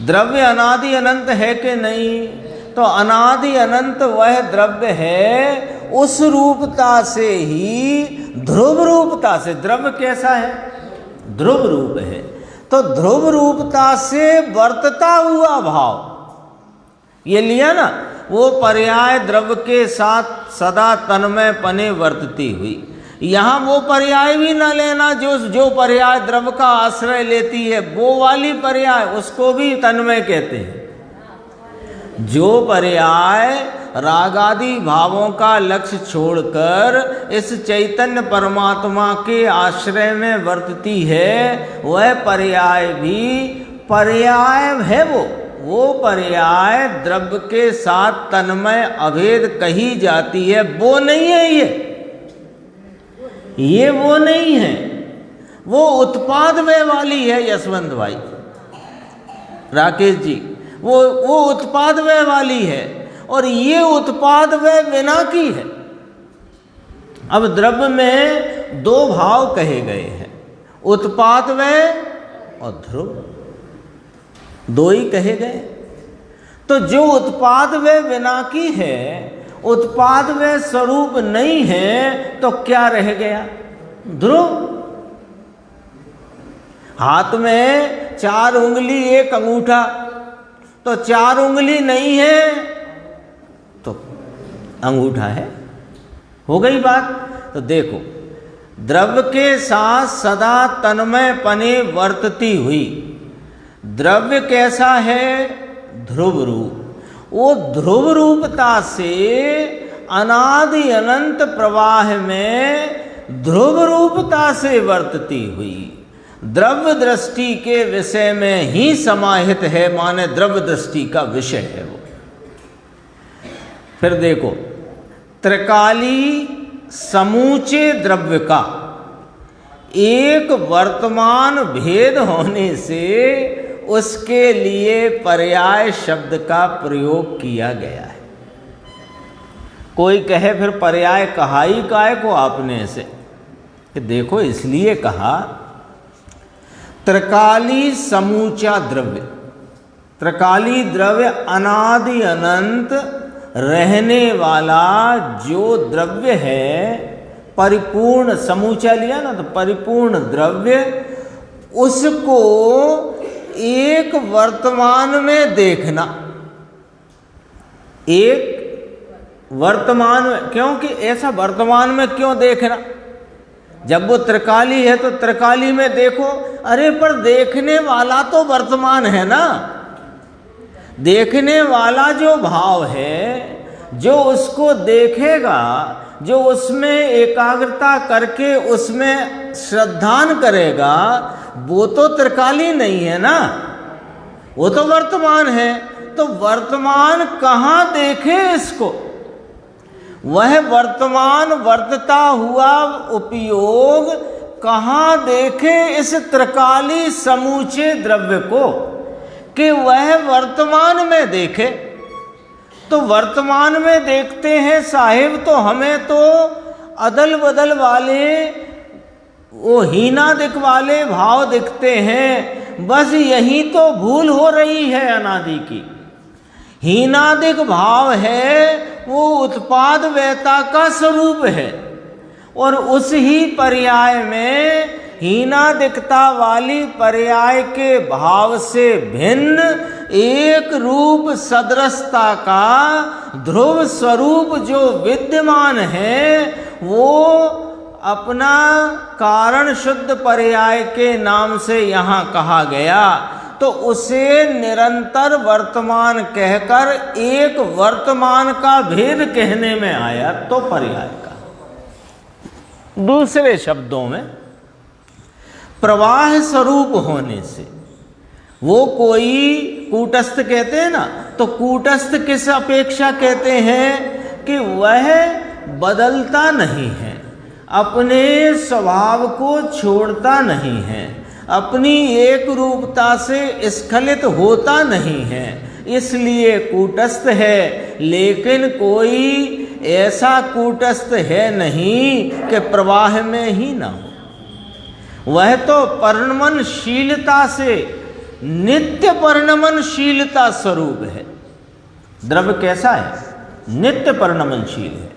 द्रव्य अनादि अनंत है कि नहीं? तो अनादि अनंत वह द्रव्य है, उस रूपता से ही ध्रुव रूपता से, द्रव्य कैसा है? ध्रुव रूप है, तो ध्रुव रूपता से वर्तता हुआ भाव, ये लिया ना, वो पर्याय द्रव्य के साथ सदा तन्मय पने वर्तती हुई। यहाँ वो पर्याय भी न लेना जो पर्याय द्रव्य का आश्रय लेती है, वो वाली पर्याय, उसको भी तन्मय कहते हैं। जो पर्याय रागादि भावों का लक्ष्य छोड़कर इस चैतन्य परमात्मा के आश्रय में वर्तती है, वह पर्याय भी पर्याय है। वो पर्याय द्रव्य के साथ तन्मय अभेद कही जाती है, वो नहीं है ये वो नहीं है, वो उत्पाद वे वाली है। यशवंत भाई, राकेश जी, वो उत्पाद वे वाली है, और ये उत्पाद वे बिना की है। अब द्रव्य में दो भाव कहे गए हैं, उत्पाद वे और ध्रुव, दो ही कहे गए। तो जो उत्पाद वे बिना की है, उत्पाद वे स्वरूप नहीं है, तो क्या रह गया? ध्रुव। हाथ में 4 उंगली 1 अंगूठा, तो 4 उंगली नहीं है तो अंगूठा है, हो गई बात। तो देखो, द्रव्य के साथ सदा तन्मय पने वर्तती हुई, द्रव्य कैसा है? ध्रुव रूप। वो ध्रुव रूपता से अनादि अनंत प्रवाह में ध्रुव रूपता से वर्तती हुई द्रव्य दृष्टि के विषय में ही समाहित है, माने द्रव्य दृष्टि का विषय है वो। फिर देखो, त्रिकाली समूचे द्रव्य का एक वर्तमान भेद होने से उसके लिए पर्याय शब्द का प्रयोग किया गया है। कोई कहे फिर पर्याय कहा ही काय को आपने से, कि देखो इसलिए कहा त्रिकाली समूचा द्रव्य, त्रिकाली द्रव्य अनादि अनंत रहने वाला जो द्रव्य है, परिपूर्ण, समूचा लिया ना तो परिपूर्ण द्रव्य, उसको एक वर्तमान में देखना, एक वर्तमान में, क्योंकि ऐसा वर्तमान में क्यों देखना? जब वो त्रिकाली है तो त्रिकाली में देखो, अरे पर देखने वाला तो वर्तमान है ना, देखने वाला जो भाव है, जो उसको देखेगा जो उसमें एकाग्रता करके उसमें श्रद्धान करेगा वो तो त्रिकाली नहीं है ना, वो तो वर्तमान है। तो वर्तमान कहाँ देखे इसको? वह वर्तमान वर्तता हुआ उपयोग कहाँ देखे इस त्रिकाली समूचे द्रव्य को कि वह वर्तमान में देखे। तो वर्तमान में देखते हैं साहिब तो हमें तो अदल बदल वाले वो हीनादिक वाले भाव दिखते हैं। बस यही तो भूल हो रही है अनादि की। हीनादिक भाव है वो उत्पाद वेता का स्वरूप है, और उस ही पर्याय में हीनादिकता वाली पर्याय के भाव से भिन्न एक रूप सदृशता का ध्रुव स्वरूप जो विद्यमान है वो अपना कारण शुद्ध पर्याय के नाम से यहाँ कहा गया। तो उसे निरंतर वर्तमान कहकर एक वर्तमान का भेद कहने में आया तो पर्याय का। दूसरे शब्दों में प्रवाह स्वरूप होने से वो कोई कूटस्थ कहते हैं ना, तो कूटस्थ किस अपेक्षा कहते हैं कि वह बदलता नहीं है, अपने स्वभाव को छोड़ता नहीं है, अपनी एक रूपता से स्खलित होता नहीं है, इसलिए कूटस्थ है। लेकिन कोई ऐसा कूटस्थ है नहीं कि प्रवाह में ही ना हो। वह तो परिणमनशीलता से नित्य परिणमनशीलता स्वरूप है। द्रव्य कैसा है? नित्य परिणमनशील है।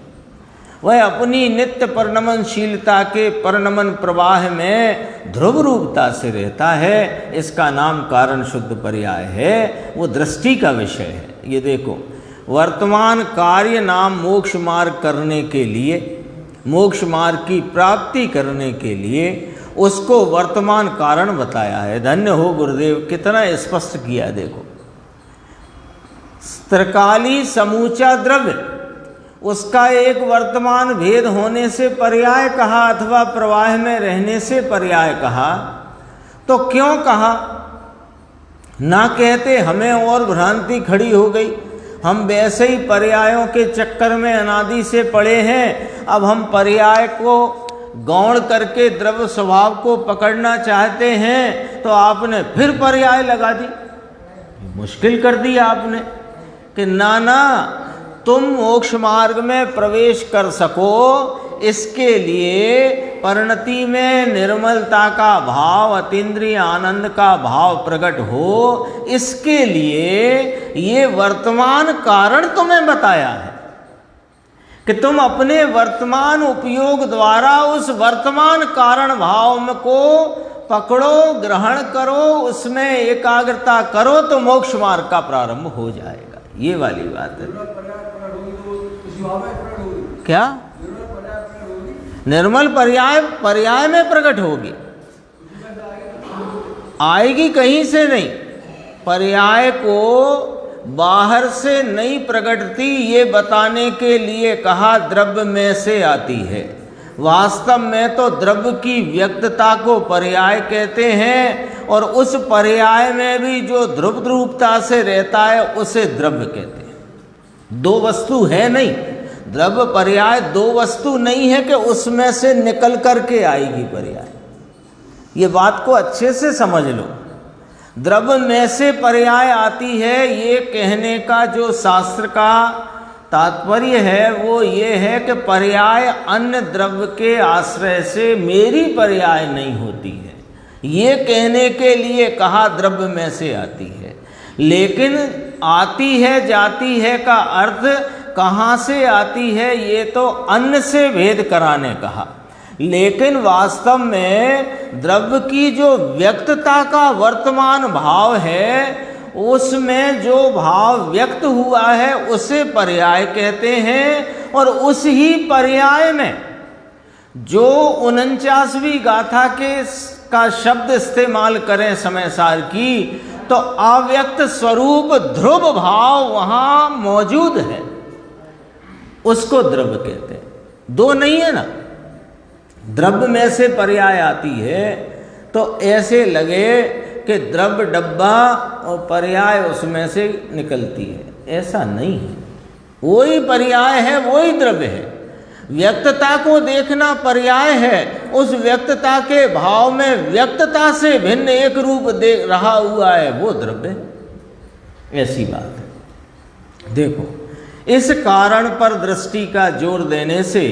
वह अपनी नित्य परिणमनशीलता के परिणमन प्रवाह में ध्रुव रूपता से रहता है। इसका नाम कारण शुद्ध पर्याय है। वो दृष्टि का विषय है। ये देखो, वर्तमान कार्य नाम मोक्ष मार्ग करने के लिए, मोक्ष मार्ग की प्राप्ति करने के लिए उसको वर्तमान कारण बताया है। धन्य हो गुरुदेव, कितना स्पष्ट किया। देखो, त्रिकाली समूचा द्रव्य, उसका एक वर्तमान भेद होने से पर्याय कहा अथवा प्रवाह में रहने से पर्याय कहा। तो क्यों कहा? ना कहते हमें और भ्रांति खड़ी हो गई, हम वैसे ही पर्यायों के चक्कर में अनादि से पड़े हैं। अब हम पर्याय को गौण करके द्रव्य स्वभाव को पकड़ना चाहते हैं, तो आपने फिर पर्याय लगा दी। मुश्किल कर दिया आपने कि ना तुम मोक्ष मार्ग में प्रवेश कर सको, इसके लिए परिणति में निर्मलता का भाव, अतीन्द्रिय आनंद का भाव प्रकट हो, इसके लिए ये वर्तमान कारण तुम्हें बताया है कि तुम अपने वर्तमान उपयोग द्वारा उस वर्तमान कारण भाव को पकड़ो, ग्रहण करो, उसमें एकाग्रता करो, तो मोक्ष मार्ग का प्रारंभ हो जाएगा। ये वाली बात है। क्या? निर्मल पर्याय में प्रकट होगी, आएगी कहीं से नहीं। पर्याय को बाहर से नहीं प्रकटती, ये बताने के लिए कहा द्रव्य में से आती है। वास्तव में तो द्रव्य की व्यक्तता को पर्याय कहते हैं, और उस पर्याय में भी जो ध्रुव रूपता से रहता है उसे द्रव्य कहते हैं। दो वस्तु है नहीं, द्रव्य पर्याय दो वस्तु नहीं है कि उसमें से निकल करके आएगी पर्याय। ये बात को अच्छे से समझ लो। द्रव्य में से पर्याय आती है, ये कहने का जो शास्त्र का तात्पर्य है वो ये है कि पर्याय अन्य द्रव्य के आश्रय से मेरी पर्याय नहीं होती है, ये कहने के लिए कहा द्रव्य में से आती है। लेकिन आती है जाती है का अर्थ कहाँ से आती है, ये तो अन्न से भेद कराने कहा। लेकिन वास्तव में द्रव्य की जो व्यक्तता का वर्तमान भाव है, उसमें जो भाव व्यक्त हुआ है उसे पर्याय कहते हैं। और उस ही पर्याय में जो 49वीं गाथा का शब्द इस्तेमाल करें समय सार की, तो अव्यक्त स्वरूप ध्रुव भाव वहाँ मौजूद है, उसको द्रव्य कहते हैं। दो नहीं है ना, द्रव्य में से पर्याय आती है तो ऐसे लगे कि द्रव्य डब्बा और पर्याय उसमें से निकलती है, ऐसा नहीं है। वही पर्याय है, वही द्रव्य है। व्यक्तता को देखना पर्याय है, उस व्यक्तता के भाव में व्यक्तता से भिन्न एक रूप दे रहा हुआ है, वो द्रव्य है। ऐसी बात है। देखो, इस कारण पर दृष्टि का जोर देने से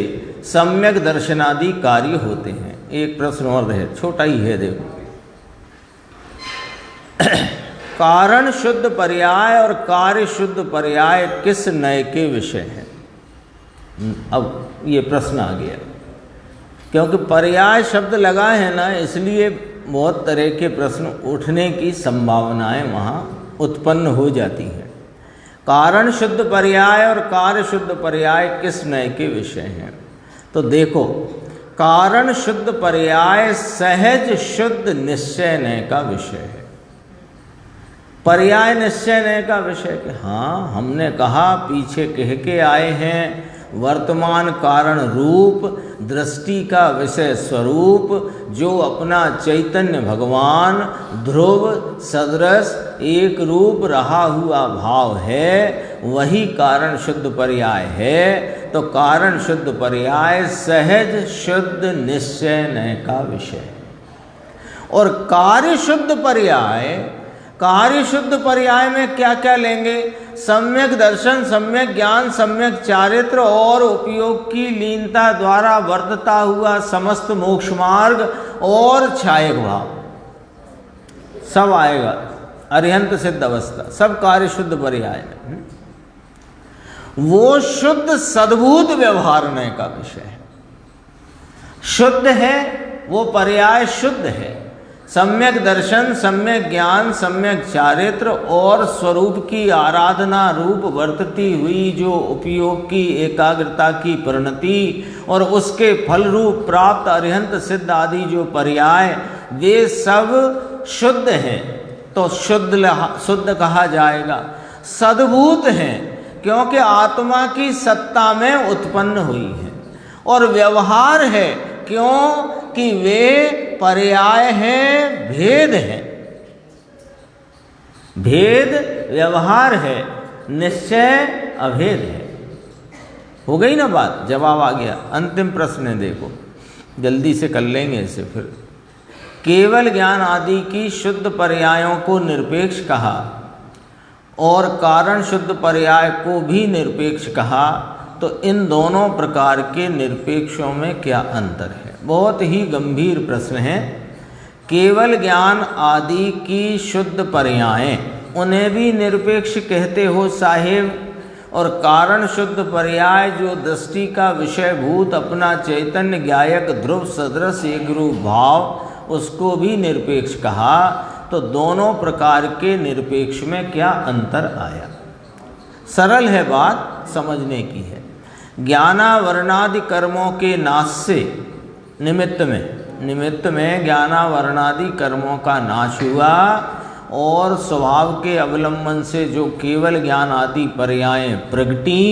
सम्यक दर्शनादि कार्य होते हैं। एक प्रश्न और है, छोटा ही है, देखो। कारण शुद्ध पर्याय और कार्य शुद्ध पर्याय किस नय के विषय हैं? अब ये प्रश्न आ गया, क्योंकि पर्याय शब्द लगा है ना, इसलिए बहुत तरह के प्रश्न उठने की संभावनाएं वहाँ उत्पन्न हो जाती हैं। कारण शुद्ध पर्याय और कार्य शुद्ध पर्याय किस नय के विषय हैं? तो देखो, कारण शुद्ध पर्याय सहज शुद्ध निश्चय नय का विषय है। पर्याय निश्चय नय का विषय कि हाँ, हमने कहा, पीछे कह के आए हैं, वर्तमान कारण रूप दृष्टि का विषय स्वरूप जो अपना चैतन्य भगवान ध्रुव सदृश एक रूप रहा हुआ भाव है, वही कारण शुद्ध पर्याय है। तो कारण शुद्ध पर्याय सहज शुद्ध निश्चय नय का विषय है। और कार्य शुद्ध पर्याय, कार्य शुद्ध पर्याय में क्या क्या लेंगे? सम्यक दर्शन, सम्यक ज्ञान, सम्यक चारित्र और उपयोग की लीनता द्वारा वर्तता हुआ समस्त मोक्ष मार्ग और छायक भाव सब आएगा। अरिहंत सिद्ध अवस्था सब कार्य शुद्ध पर्याय है। वो शुद्ध सद्भूत व्यवहार नय का विषय है। शुद्ध है वो पर्याय, शुद्ध है। सम्यक दर्शन, सम्यक ज्ञान, सम्यक चारित्र और स्वरूप की आराधना रूप वर्तती हुई जो उपयोग की एकाग्रता की परिणति और उसके फल रूप प्राप्त अरिहंत सिद्ध आदि जो पर्याय, वे सब शुद्ध हैं तो शुद्ध कहा जाएगा। सद्भूत हैं क्योंकि आत्मा की सत्ता में उत्पन्न हुई है। और व्यवहार है क्यों कि वे पर्याय हैं, भेद है। भेद व्यवहार है, निश्चय अभेद है। हो गई ना बात, जवाब आ गया। अंतिम प्रश्न है, देखो जल्दी से कर लेंगे इसे फिर। केवल ज्ञान आदि की शुद्ध पर्यायों को निरपेक्ष कहा और कारण शुद्ध पर्याय को भी निरपेक्ष कहा, तो इन दोनों प्रकार के निरपेक्षों में क्या अंतर है? बहुत ही गंभीर प्रश्न है। केवल ज्ञान आदि की शुद्ध पर्यायें, उन्हें भी निरपेक्ष कहते हो साहेब, और कारण शुद्ध पर्याय जो दृष्टि का विषयभूत अपना चैतन्य ज्ञायक ध्रुव सदृश एक रूप भाव, उसको भी निरपेक्ष कहा, तो दोनों प्रकार के निरपेक्ष में क्या अंतर आया? सरल है बात, समझने की है। ज्ञानावरणादि कर्मों के नाश से निमित्त में ज्ञानावरणादि कर्मों का नाश हुआ और स्वभाव के अवलंबन से जो केवल ज्ञान आदि पर्यायें प्रगटी,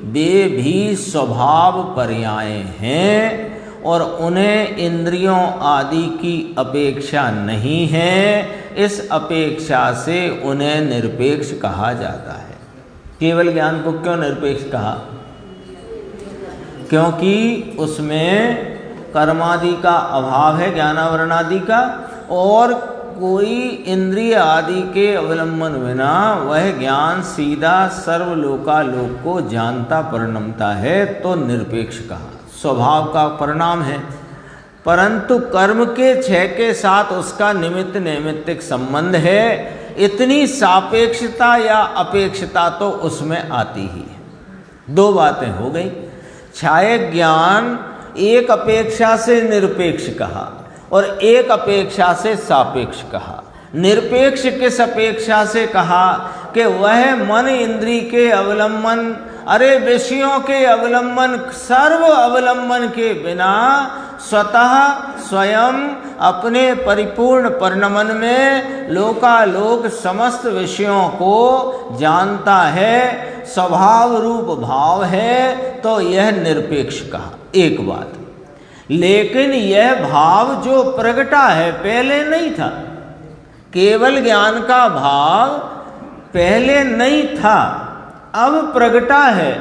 वे भी स्वभाव पर्यायें हैं और उन्हें इंद्रियों आदि की अपेक्षा नहीं है। इस अपेक्षा से उन्हें निरपेक्ष कहा जाता है। केवल ज्ञान को क्यों निरपेक्ष कहा? क्योंकि उसमें कर्मादि का अभाव है, ज्ञानावरणादि का, और कोई इंद्रिय आदि के अवलंबन बिना वह ज्ञान सीधा सर्वलोकालोक को जानता परिणमता है, तो निरपेक्ष कहा। स्वभाव का परिणाम है, परंतु कर्म के क्षय के साथ उसका निमित्त नैमित्तिक संबंध है। इतनी सापेक्षता या अपेक्षता तो उसमें आती ही है। दो बातें हो गई। छायक ज्ञान एक अपेक्षा से निरपेक्ष कहा और एक अपेक्षा से सापेक्ष कहा। निरपेक्ष किस अपेक्षा से कहा? कि वह मन इंद्री के अवलंबन, अरे विषयों के अवलंबन, सर्व अवलंबन के बिना स्वतः स्वयं अपने परिपूर्ण परिणमन में लोकालोक समस्त विषयों को जानता है, स्वभाव रूप भाव है, तो यह निरपेक्ष कहा। एक बात। लेकिन यह भाव जो प्रगटा है पहले नहीं था, केवल ज्ञान का भाव पहले नहीं था, अब प्रगटा है।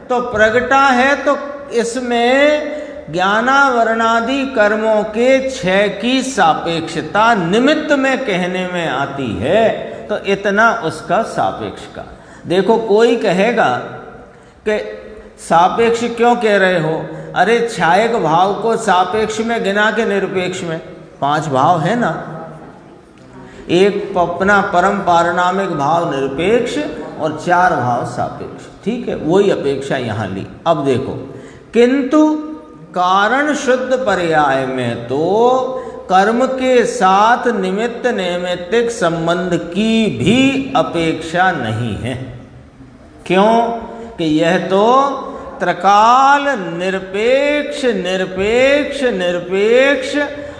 तो प्रगटा है तो इसमें ज्ञानावरणादि कर्मों के क्षय की सापेक्षता निमित्त में कहने में आती है, तो इतना उसका सापेक्ष का। देखो कोई कहेगा कि सापेक्ष क्यों कह रहे हो? अरे छायक भाव को सापेक्ष में गिना के निरपेक्ष में, 5 भाव है ना, एक अपना परम पारणामिक भाव निरपेक्ष और 4 भाव सापेक्ष, ठीक है, वही अपेक्षा यहाँ ली। अब देखो, किंतु कारण शुद्ध पर्याय में तो कर्म के साथ निमित्त नैमित्तिक संबंध की भी अपेक्षा नहीं है। क्यों? कि यह तो त्रकाल निरपेक्ष निरपेक्ष निरपेक्ष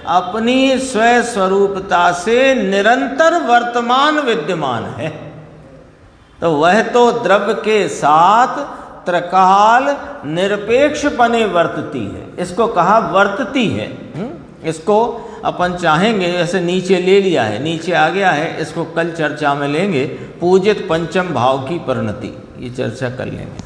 अपनी स्वस्वरूपता से निरंतर वर्तमान विद्यमान है, तो वह तो द्रव्य के साथ त्रकाल निरपेक्ष पने वर्तती है। इसको कहा वर्तती है। इसको अपन चाहेंगे, ऐसे नीचे ले लिया है, नीचे आ गया है, इसको कल चर्चा में लेंगे। पूजित पंचम भाव की परिणति, ये चर्चा कर लेंगे।